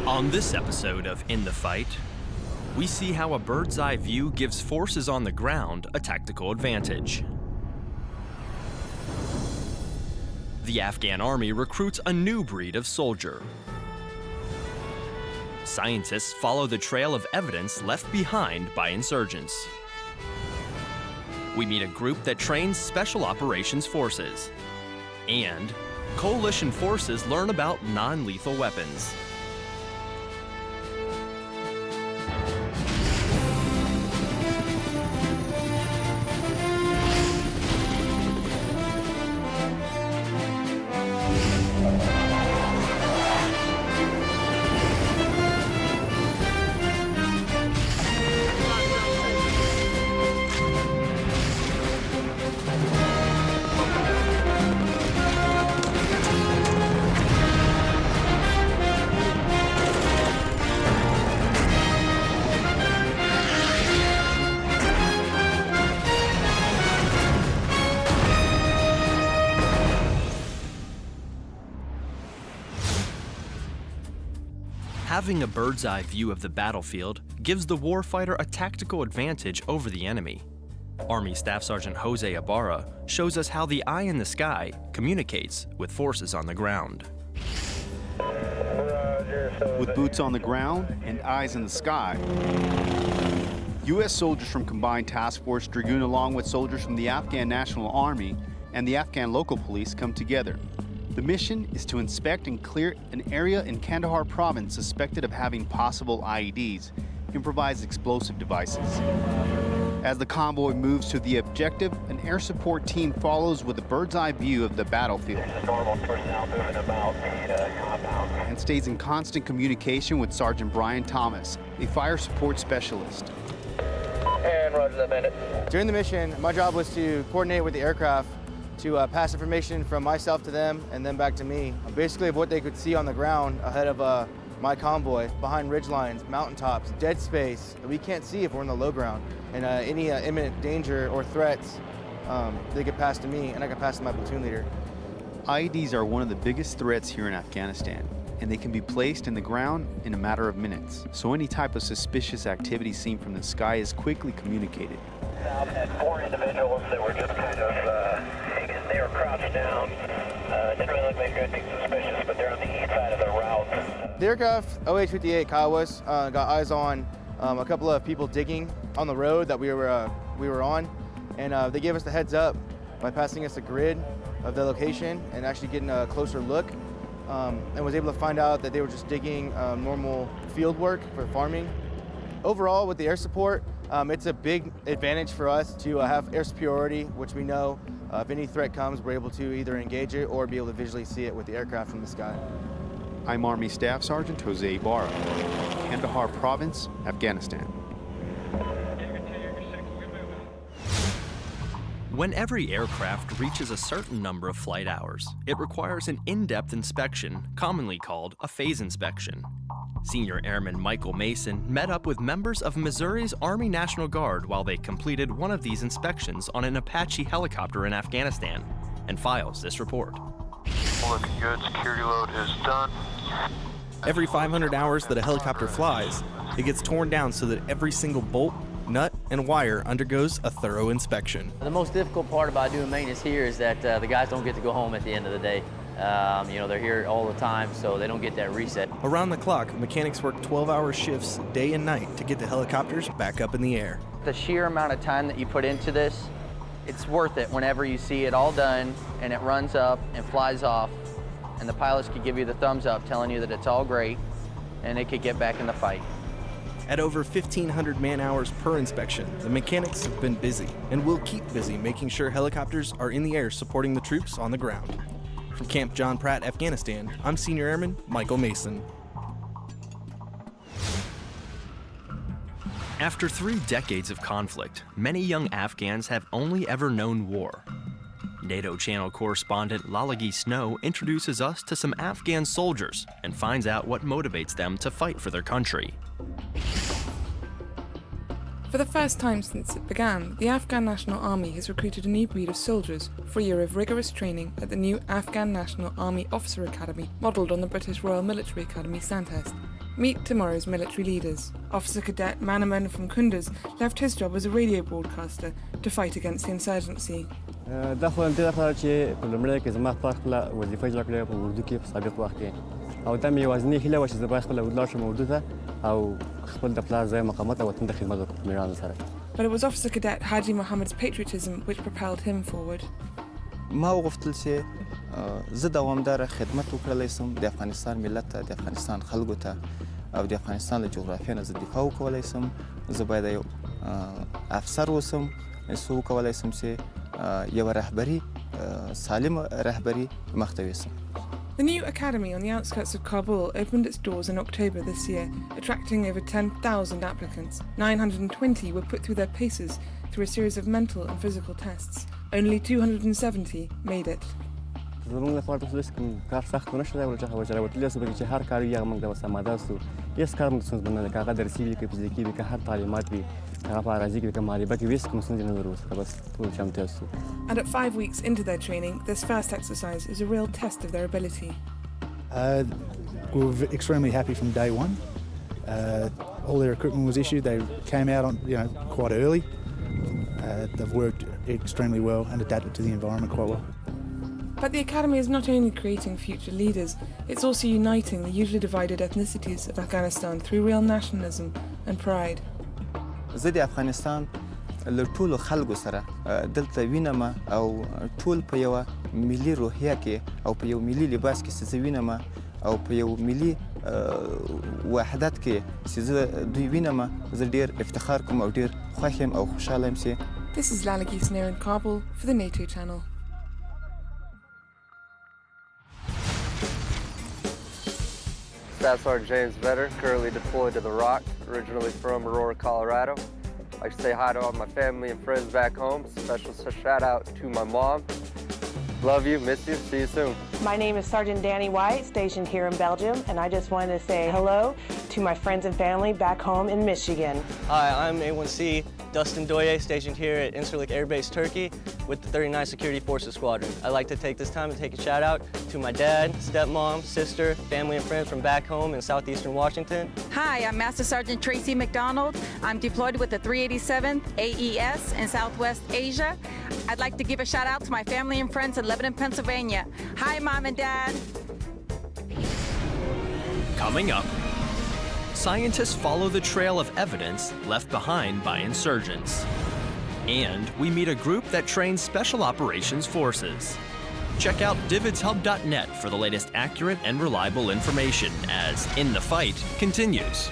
On this episode of In the Fight, we see how a bird's eye view gives forces on the ground a tactical advantage. The Afghan army recruits a new breed of soldier. Scientists follow the trail of evidence left behind by insurgents. We meet a group that trains special operations forces. And coalition forces learn about non-lethal weapons. Having a bird's eye view of the battlefield gives the warfighter a tactical advantage over the enemy. Army Staff Sergeant Jose Ibarra shows us how the eye in the sky communicates with forces on the ground. With boots on the ground and eyes in the sky, U.S. soldiers from Combined Task Force Dragoon along with soldiers from the Afghan National Army and the Afghan local police come together. The mission is to inspect and clear an area in Kandahar province suspected of having possible IEDs, improvised explosive devices. As the convoy moves to the objective, an air support team follows with a bird's eye view of the battlefield and stays in constant communication with Sergeant Brian Thomas, a fire support specialist. And roger that, minute. During the mission, my job was to coordinate with the aircraft to pass information from myself to them and then back to me, basically of what they could see on the ground ahead of my convoy, behind ridge lines, mountaintops, dead space that we can't see if we're in the low ground, and any imminent danger or threats they could pass to me and I could pass to my platoon leader. IEDs are one of the biggest threats here in Afghanistan, and they can be placed in the ground in a matter of minutes, so any type of suspicious activity seen from the sky is quickly communicated. I've had 4 individuals that were just kind of they were crouched down. Didn't really look like anything suspicious, but they're on the east side of the route. The aircraft, OH-58 Kiowas, got eyes on a couple of people digging on the road that we were on, and they gave us the heads up by passing us a grid of the location and actually getting a closer look, and was able to find out that they were just digging normal field work for farming. Overall, with the air support, it's a big advantage for us to have air superiority, which we know if any threat comes, we're able to either engage it or be able to visually see it with the aircraft from the sky. I'm Army Staff Sergeant Jose Ibarra, Kandahar Province, Afghanistan. When every aircraft reaches a certain number of flight hours, it requires an in-depth inspection, commonly called a phase inspection. Senior Airman Michael Mason met up with members of Missouri's Army National Guard while they completed one of these inspections on an Apache helicopter in Afghanistan, and files this report. Looking good, security load is done. Every 500 hours that a helicopter flies, it gets torn down so that every single bolt, nut, and wire undergoes a thorough inspection. The most difficult part about doing maintenance here is that the guys don't get to go home at the end of the day. They're here all the time, so they don't get that reset. Around the clock, mechanics work 12-hour shifts day and night to get the helicopters back up in the air. The sheer amount of time that you put into this, it's worth it whenever you see it all done and it runs up and flies off, and the pilots could give you the thumbs up telling you that it's all great and they could get back in the fight. At over 1,500 man-hours per inspection, the mechanics have been busy and will keep busy making sure helicopters are in the air supporting the troops on the ground. From Camp John Pratt, Afghanistan, I'm Senior Airman Michael Mason. After 3 decades of conflict, many young Afghans have only ever known war. NATO Channel correspondent Lalagi Snow introduces us to some Afghan soldiers and finds out what motivates them to fight for their country. For the first time since it began, the Afghan National Army has recruited a new breed of soldiers for a year of rigorous training at the new Afghan National Army Officer Academy, modelled on the British Royal Military Academy Sandhurst. Meet tomorrow's military leaders. Officer Cadet Manaman from Kunduz left his job as a radio broadcaster to fight against the insurgency. دا خو دې لپاره چې په لومړی کې زما خپله وظیفه اجرا کړې په اردو کې په سابق وخت کې او دا مې یوازینۍ هیله وه چې زه باید خپله ولاړ شم اردو ته او خپل د پلار ځای مقامات او وطن ته خدمت وکړم په مېړانه سره. But it was Officer Cadet Haji Mohammed's patriotism which propelled him forward. ما وغوښتل چې زه دوامداره خدمت وکړلی سم د افغانستان ملت ته د افغانستان خلکو ته او د افغانستان له جغرافیې نه زه دفاع وکولی سم. زه باید یو افسر اوسم څه وکولی سم چې یوه رهبري سالمه رهبري مخته یوسم. The new academy on the outskirts of Kabul opened its doors in October this year, attracting over 10,000 applicants. 920 were put through their paces through a series of mental and physical tests. Only 270 made it. زموږ لپاره تاسو داسې کوم کار سخت ونه شو دی ورڅخه راوتلي اوسو پکې چې هر کار وي هغه موږ ته سماده سو هېڅ کار موږ ستونزمن نه دی که هغه درسي وي که فزیکي وي که هر تعلیمات وي که هغه په عراضي کې وي که معربه کې وي هېڅ کوم ستونزې نه لرو ورڅخه بس ټول چمتو سو. And at 5 weeks into their training, this first exercise is a real test of their ability. We were extremely happy from day one. All their equipment was issued. They came out on, quite early. They've worked extremely well and adapted to the environment quite well. But the academy is not only creating future leaders, it's also uniting the usually divided ethnicities of Afghanistan through real nationalism and pride. زه د افغانستان له ټولو خلکو سره دلته وینم او ټول په یوه ملي روحیه کې او په یو ملي لباس کې چې زه وینم او په یو ملي وحدت کې چې زه دوی وینم زه ډېر افتخار کوم او ډېر خوښ یم او خوشحاله یم چې This is Lala Gisner in Kabul for the NATO channel. Staff Sergeant James Vetter, currently deployed to the Rock, originally from Aurora, Colorado. I'd like to say hi to all my family and friends back home. Special shout out to my mom. Love you, miss you, see you soon. My name is Sergeant Danny White, stationed here in Belgium, and I just wanted to say hello to my friends and family back home in Michigan. Hi, I'm A1C Dustin Doye, stationed here at Incirlik Air Base, Turkey, with the 39th Security Forces Squadron. I'd like to take this time to take a shout out to my dad, stepmom, sister, family and friends from back home in southeastern Washington. Hi, I'm Master Sergeant Tracy McDonald. I'm deployed with the 387th AES in Southwest Asia. I'd like to give a shout out to my family and friends in Lebanon, Pennsylvania. Hi, Mom and Dad. Coming up, scientists follow the trail of evidence left behind by insurgents. And we meet a group that trains Special Operations Forces. Check out divotshub.net for the latest accurate and reliable information as In the Fight continues.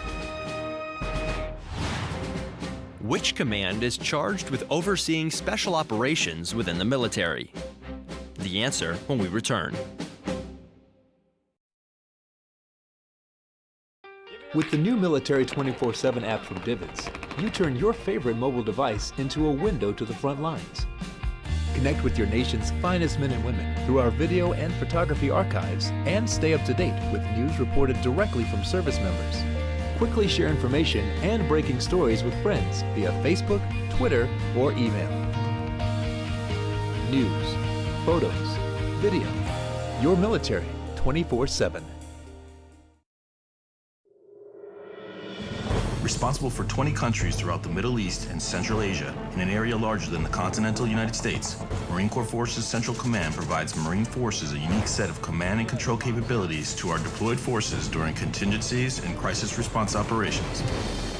Which command is charged with overseeing special operations within the military? The answer when we return. With the new Military 24/7 app from Divots, you turn your favorite mobile device into a window to the front lines. Connect with your nation's finest men and women through our video and photography archives and stay up to date with news reported directly from service members. Quickly share information and breaking stories with friends via Facebook, Twitter, or email. News, photos, video. Your military 24/7. Responsible for 20 countries throughout the Middle East and Central Asia, in an area larger than the continental United States, Marine Corps Forces Central Command provides Marine Forces a unique set of command and control capabilities to our deployed forces during contingencies and crisis response operations.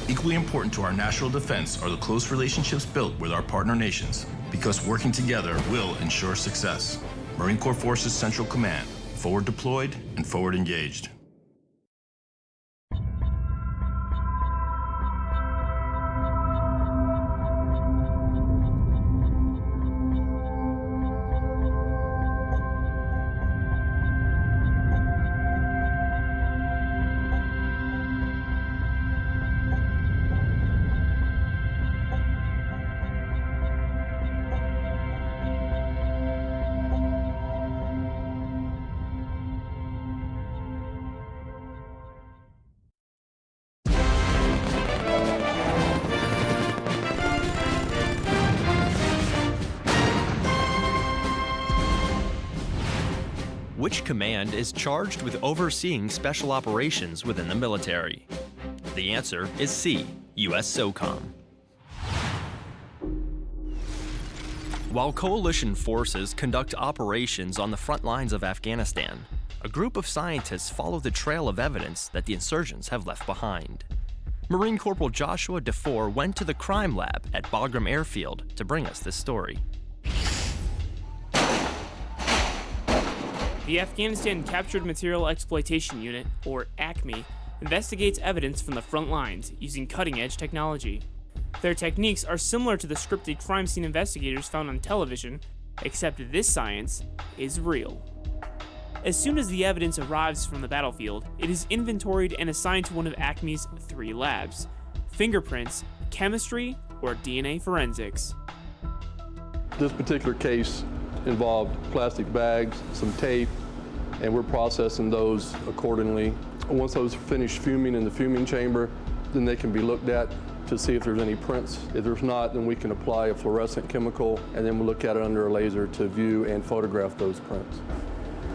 Equally important to our national defense are the close relationships built with our partner nations, because working together will ensure success. Marine Corps Forces Central Command, forward deployed and forward engaged. Which command is charged with overseeing special operations within the military? The answer is C, U.S. SOCOM. While coalition forces conduct operations on the front lines of Afghanistan, a group of scientists follow the trail of evidence that the insurgents have left behind. Marine Corporal Joshua DeFore went to the crime lab at Bagram Airfield to bring us this story. The Afghanistan Captured Material Exploitation Unit, or ACME, investigates evidence from the front lines using cutting-edge technology. Their techniques are similar to the scripted crime scene investigators found on television, except this science is real. As soon as the evidence arrives from the battlefield, it is inventoried and assigned to one of ACME's 3 labs: fingerprints, chemistry, or DNA forensics. This particular case involved plastic bags, some tape, and we're processing those accordingly. Once those finish fuming in the fuming chamber, then they can be looked at to see if there's any prints. If there's not, then we can apply a fluorescent chemical, and then we'll look at it under a laser to view and photograph those prints.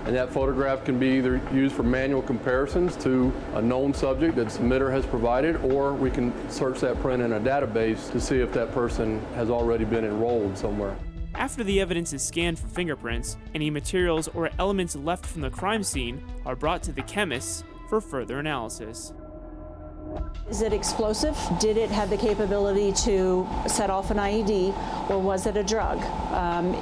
And that photograph can be either used for manual comparisons to a known subject that the submitter has provided, or we can search that print in a database to see if that person has already been enrolled somewhere. After the evidence is scanned for fingerprints, any materials or elements left from the crime scene are brought to the chemists for further analysis. Is it explosive? Did it have the capability to set off an IED, or was it a drug?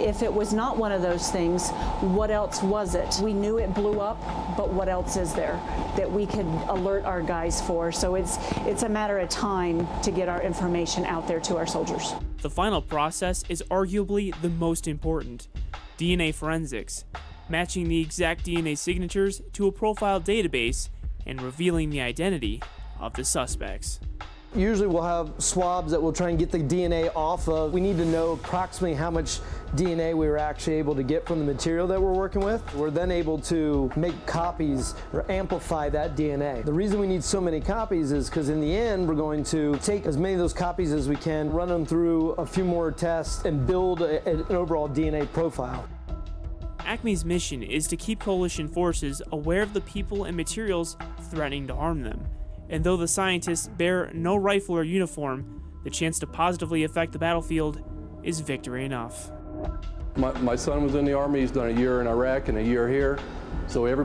If it was not one of those things, what else was it? We knew it blew up, but what else is there that we could alert our guys for? So it's a matter of time to get our information out there to our soldiers. The final process is arguably the most important: DNA forensics, matching the exact DNA signatures to a profile database and revealing the identity of the suspects. Usually we'll have swabs that we'll try and get the DNA off of. We need to know approximately how much DNA we were actually able to get from the material that we're working with. We're then able to make copies or amplify that DNA. The reason we need so many copies is because in the end we're going to take as many of those copies as we can, run them through a few more tests, and build an overall DNA profile. ACME's mission is to keep coalition forces aware of the people and materials threatening to harm them. And though the scientists bear no rifle or uniform, the chance to positively affect the battlefield is victory enough. My son was in the Army. He's done a year in Iraq and a year here. So every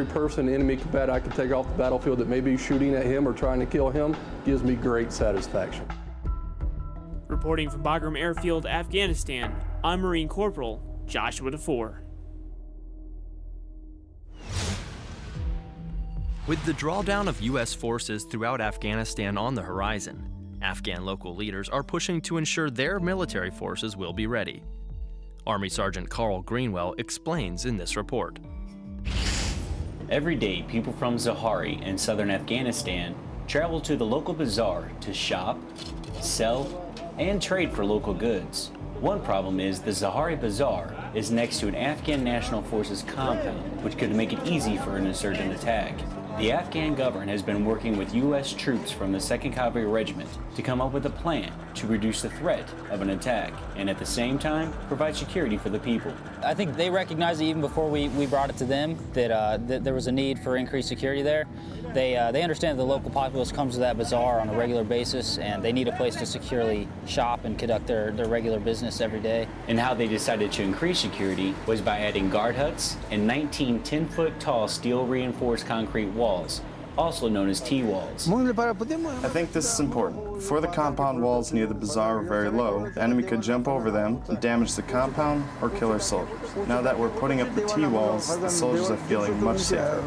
person, enemy combatant I can take off the battlefield that may be shooting at him or trying to kill him gives me great satisfaction. Reporting from Bagram Airfield, Afghanistan, I'm Marine Corporal Joshua DeFore. With the drawdown of U.S. forces throughout Afghanistan on the horizon, Afghan local leaders are pushing to ensure their military forces will be ready. Army Sergeant Carl Greenwell explains in this report. Every day, people from Zahari in southern Afghanistan travel to the local bazaar to shop, sell, and trade for local goods. One problem is the Zahari Bazaar is next to an Afghan National Forces compound, which could make it easy for an insurgent attack. The Afghan government has been working with U.S. troops from the 2nd Cavalry Regiment to come up with a plan to reduce the threat of an attack and at the same time provide security for the people. I think they recognized even before we brought it to them that there was a need for increased security there. They understand that the local populace comes to that bazaar on a regular basis, and they need a place to securely shop and conduct their regular business every day. And how they decided to increase security was by adding guard huts and 19 10-foot tall steel reinforced concrete walls, also known as T-walls. I think this is important. Before the compound walls near the bazaar were very low, the enemy could jump over them and damage the compound or kill our soldiers. Now that we're putting up the T-walls, the soldiers are feeling much safer.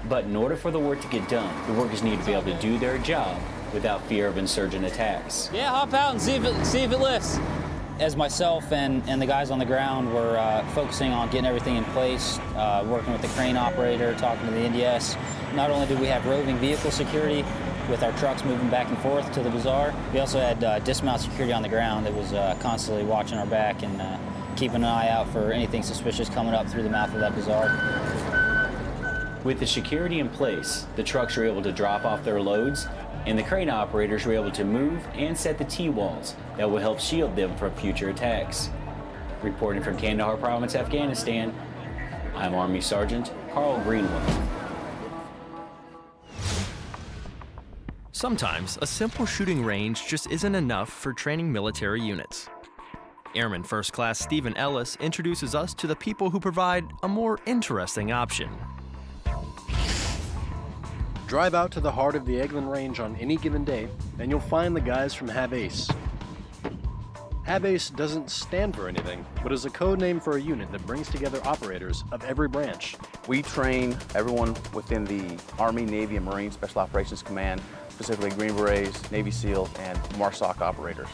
But in order for the work to get done, the workers need to be able to do their job without fear of insurgent attacks. Yeah, hop out and see if it lifts. As myself and the guys on the ground were focusing on getting everything in place, working with the crane operator, talking to the NDS, not only did we have roving vehicle security with our trucks moving back and forth to the bazaar, we also had dismount security on the ground that was constantly watching our back and keeping an eye out for anything suspicious coming up through the mouth of that bazaar. With the security in place, the trucks were able to drop off their loads, and the crane operators were able to move and set the T-walls that will help shield them from future attacks. Reporting from Kandahar Province, Afghanistan, I'm Army Sergeant Carl Greenwood. Sometimes a simple shooting range just isn't enough for training military units. Airman First Class Stephen Ellis introduces us to the people who provide a more interesting option. Drive out to the heart of the Eglin Range on any given day, and you'll find the guys from HAB-ACE. HAB-ACE doesn't stand for anything, but is a code name for a unit that brings together operators of every branch. We train everyone within the Army, Navy, and Marine Special Operations Command, specifically Green Berets, Navy SEAL, and MARSOC operators.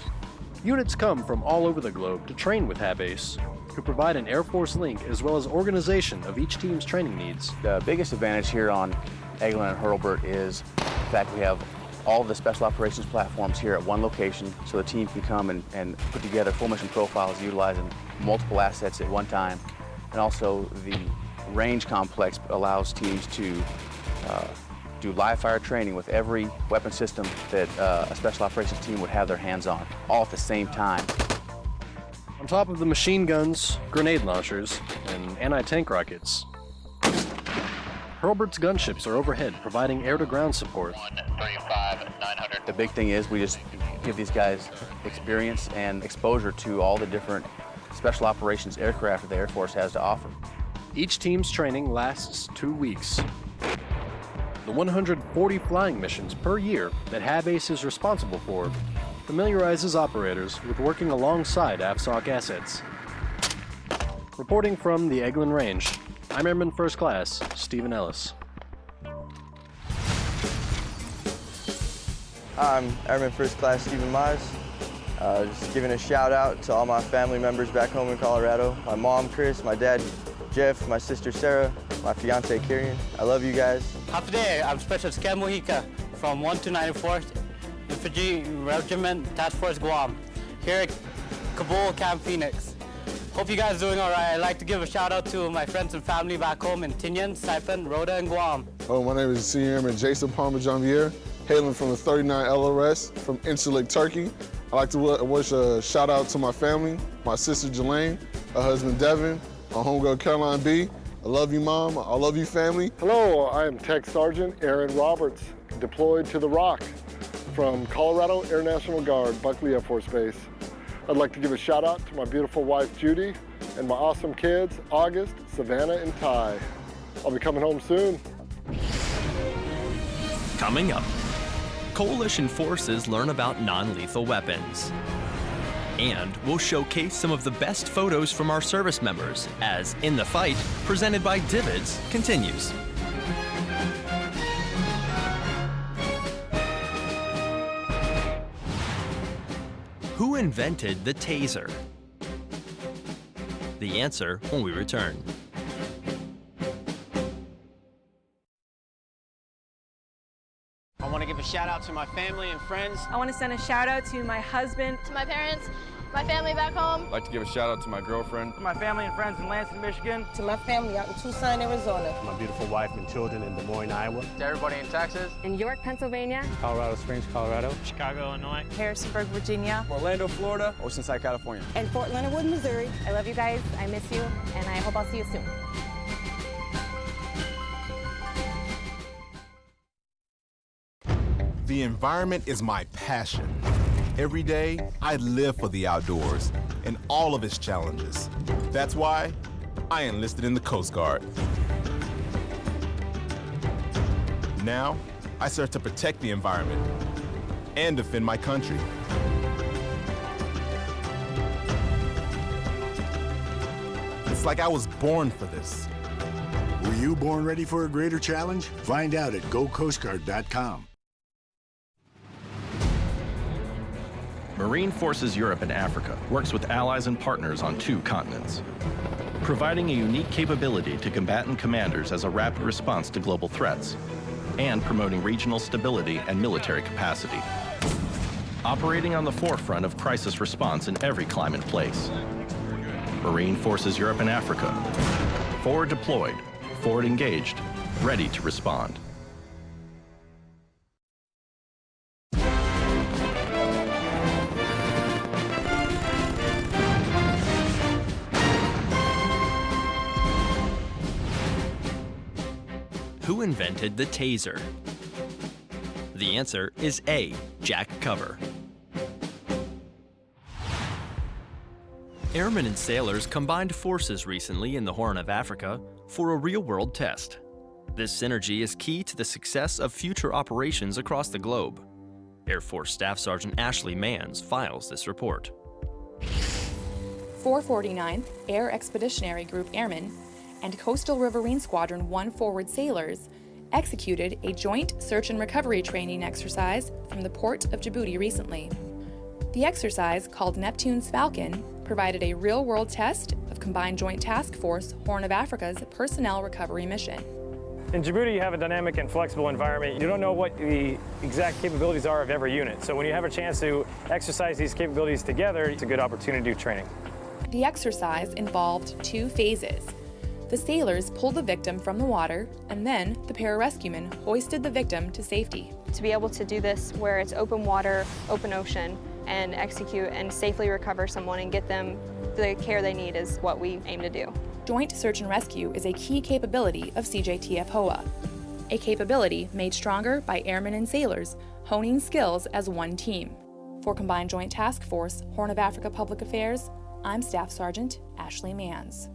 Units come from all over the globe to train with HAB-ACE, who provide an Air Force link as well as organization of each team's training needs. The biggest advantage here on Eglin and Hurlburt is the fact we have all of the special operations platforms here at one location, so the team can come and put together full mission profiles utilizing multiple assets at one time. And also the range complex allows teams to do live fire training with every weapon system that a special operations team would have their hands on, all at the same time. On top of the machine guns, grenade launchers, and anti-tank rockets, Hurlburt's gunships are overhead, providing air-to-ground support. 900. The big thing is we just give these guys experience and exposure to all the different special operations aircraft that the Air Force has to offer. Each team's training lasts 2 weeks. The 140 flying missions per year that HAB-ACE is responsible for familiarizes operators with working alongside AFSOC assets. Reporting from the Eglin Range, I'm Airman First Class Stephen Ellis. I'm Airman First Class Stephen Mize. Just giving a shout out to all my family members back home in Colorado. My mom, Chris, my dad, Jeff, my sister, Sarah, my fiance, Kieran. I love you guys. Today, I'm Specialist Ken Mojica from 1294th Infantry Regiment, Task Force Guam, here at Kabul, Camp Phoenix. Hope you guys are doing all right. I'd like to give a shout out to my friends and family back home in Tinian, Saipan, Rhoda, and Guam. Oh, my name is Senior Airman Jason Palmer-Janvier, hailing from the 39 LRS from Incirlik, Turkey. I'd like to wish a shout out to my family, my sister Jelaine, her husband Devin, my homegirl Caroline B. I love you, Mom. I love you, family. Hello, I am Tech Sergeant Aaron Roberts, deployed to the Rock from Colorado Air National Guard, Buckley Air Force Base. I'd like to give a shout out to my beautiful wife, Judy, and my awesome kids, August, Savannah, and Ty. I'll be coming home soon. Coming up, coalition forces learn about non-lethal weapons. And we'll showcase some of the best photos from our service members as In the Fight, presented by Divots, continues. Who invented the taser? The answer when we return. I want to give a shout out to my family and friends. I want to send a shout out to my husband, to my parents, my family back home. I'd like to give a shout out to my girlfriend. To my family and friends in Lansing, Michigan. To my family out in Tucson, Arizona. To my beautiful wife and children in Des Moines, Iowa. To everybody in Texas. In York, Pennsylvania. Colorado Springs, Colorado. Chicago, Illinois. Harrisonburg, Virginia. Orlando, Florida. Oceanside, California. And Fort Leonard Wood, Missouri. I love you guys. I miss you. And I hope I'll see you soon. The environment is my passion. Every day, I live for the outdoors and all of its challenges. That's why I enlisted in the Coast Guard. Now, I serve to protect the environment and defend my country. It's like I was born for this. Were you born ready for a greater challenge? Find out at GoCoastGuard.com. Marine Forces Europe and Africa works with allies and partners on 2 continents, providing a unique capability to combatant commanders as a rapid response to global threats, and promoting regional stability and military capacity. Operating on the forefront of crisis response in every climate and place. Marine Forces Europe and Africa. Forward deployed, forward engaged, ready to respond. Who invented the taser? The answer is A. Jack Cover. Airmen and sailors combined forces recently in the Horn of Africa for a real-world test. This synergy is key to the success of future operations across the globe. Air Force Staff Sergeant Ashley Manns files this report. 449th Air Expeditionary Group Airmen and Coastal Riverine Squadron 1 Forward Sailors executed a joint search and recovery training exercise from the port of Djibouti recently. The exercise, called Neptune's Falcon, provided a real-world test of Combined Joint Task Force Horn of Africa's personnel recovery mission. In Djibouti, you have a dynamic and flexible environment. You don't know what the exact capabilities are of every unit. So when you have a chance to exercise these capabilities together, it's a good opportunity to do training. The exercise involved 2 phases. The sailors pulled the victim from the water, and then the pararescuemen hoisted the victim to safety. To be able to do this where it's open water, open ocean, and execute and safely recover someone and get them the care they need is what we aim to do. Joint search and rescue is a key capability of CJTF HOA, a capability made stronger by airmen and sailors honing skills as one team. For Combined Joint Task Force Horn of Africa Public Affairs, I'm Staff Sergeant Ashley Manns.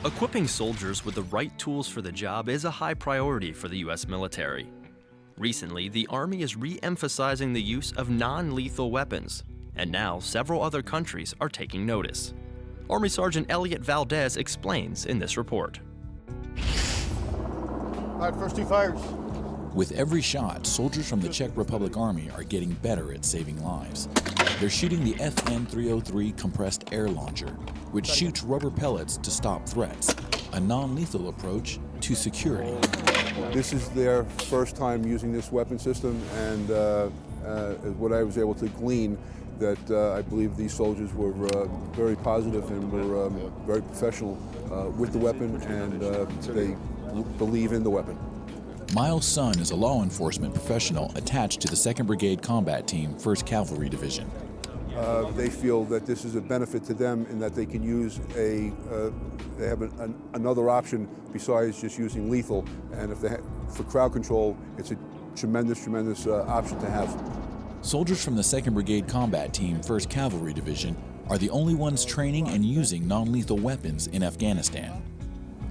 Equipping soldiers with the right tools for the job is a high priority for the U.S. military. Recently, the Army is re-emphasizing the use of non-lethal weapons, and now several other countries are taking notice. Army Sergeant Elliot Valdez explains in this report. All right, first 2 fires. With every shot, soldiers from the Czech Republic Army are getting better at saving lives. They're shooting the FN-303 compressed air launcher, which shoots rubber pellets to stop threats, a non-lethal approach to security. This is their first time using this weapon system, and what I was able to glean, that I believe these soldiers were very positive and were very professional with the weapon, and they believe in the weapon. Miles Sun is a law enforcement professional attached to the 2nd Brigade Combat Team, 1st Cavalry Division. They feel that this is a benefit to them in that they can use they have another option besides just using lethal, and if for crowd control, it's a tremendous option to have. Soldiers from the 2nd Brigade Combat Team, 1st Cavalry Division are the only ones training and using non-lethal weapons in Afghanistan.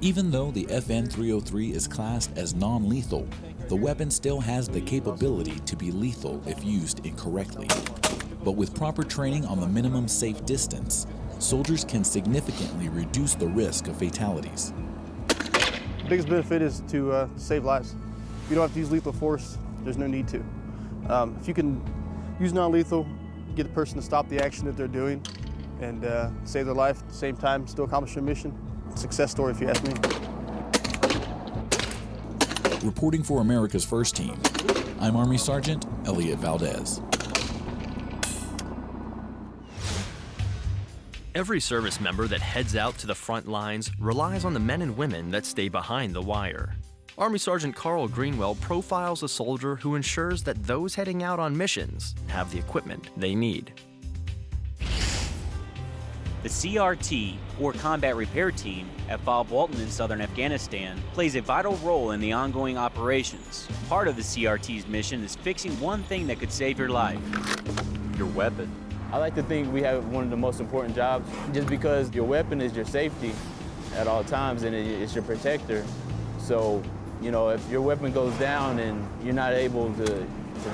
Even though the FN-303 is classed as non-lethal, the weapon still has the capability to be lethal if used incorrectly. But with proper training on the minimum safe distance, soldiers can significantly reduce the risk of fatalities. The biggest benefit is to save lives. You don't have to use lethal force, there's no need to. If you can use non-lethal, get the person to stop the action that they're doing, and save their life at the same time, still accomplish your mission, success story if you ask me. Reporting for America's First Team, I'm Army Sergeant Elliot Valdez. Every service member that heads out to the front lines relies on the men and women that stay behind the wire. Army Sergeant Carl Greenwell profiles a soldier who ensures that those heading out on missions have the equipment they need. The CRT, or Combat Repair Team, at Bob Walton in southern Afghanistan plays a vital role in the ongoing operations. Part of the CRT's mission is fixing one thing that could save your life: your weapon. I like to think we have one of the most important jobs, just because your weapon is your safety at all times, and it's your protector. So, you know, if your weapon goes down and you're not able to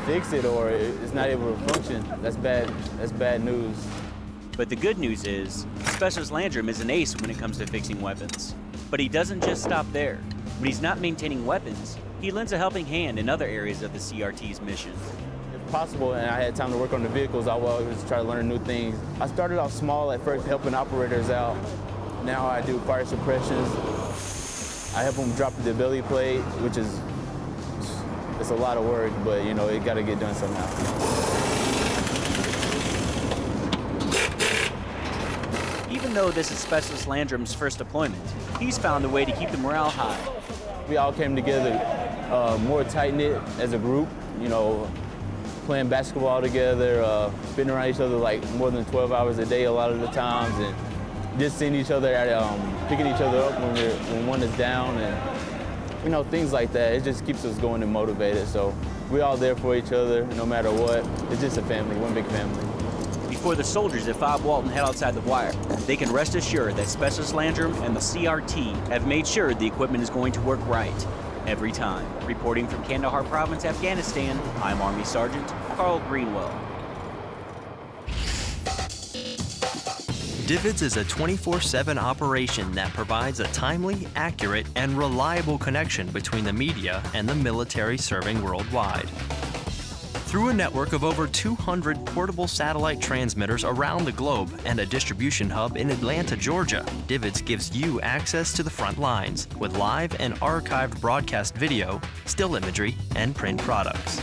fix it, or it's not able to function, that's bad news. But the good news is, Specialist Landrum is an ace when it comes to fixing weapons. But he doesn't just stop there. When he's not maintaining weapons, he lends a helping hand in other areas of the CRT's mission. If possible, and I had time to work on the vehicles, I will always try to learn new things. I started off small at first, helping operators out. Now I do fire suppressions. I help them drop the belly plate, which is, it's a lot of work, but you know, it gotta get done somehow. Even though this is Specialist Landrum's first deployment, he's found a way to keep the morale high. We all came together more tight-knit as a group, you know, playing basketball together, spending around each other like more than 12 hours a day a lot of the times, and just seeing each other at picking each other up when one is down, and things like that. It just keeps us going and motivated. So we're all there for each other, no matter what. It's just a family, one big family. Before the soldiers at 5 Walton head outside the wire, they can rest assured that Specialist Landrum and the CRT have made sure the equipment is going to work right every time. Reporting from Kandahar Province, Afghanistan, I'm Army Sergeant Carl Greenwell. DVIDS is a 24/7 operation that provides a timely, accurate, and reliable connection between the media and the military serving worldwide. Through a network of over 200 portable satellite transmitters around the globe and a distribution hub in Atlanta, Georgia, DVIDS gives you access to the front lines with live and archived broadcast video, still imagery, and print products.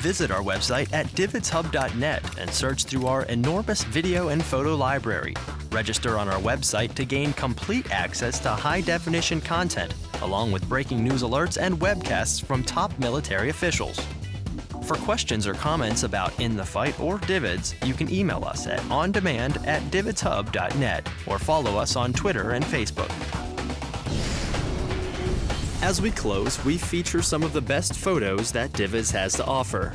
Visit our website at dividshub.net and search through our enormous video and photo library. Register on our website to gain complete access to high-definition content, along with breaking news alerts and webcasts from top military officials. For questions or comments about In the Fight or DVIDS, you can email us at ondemand@dividshub.net or follow us on Twitter and Facebook. As we close, we feature some of the best photos that DVIDS has to offer,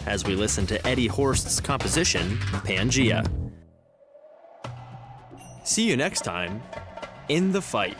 as we listen to Eddie Horst's composition, Pangea. See you next time, In the Fight.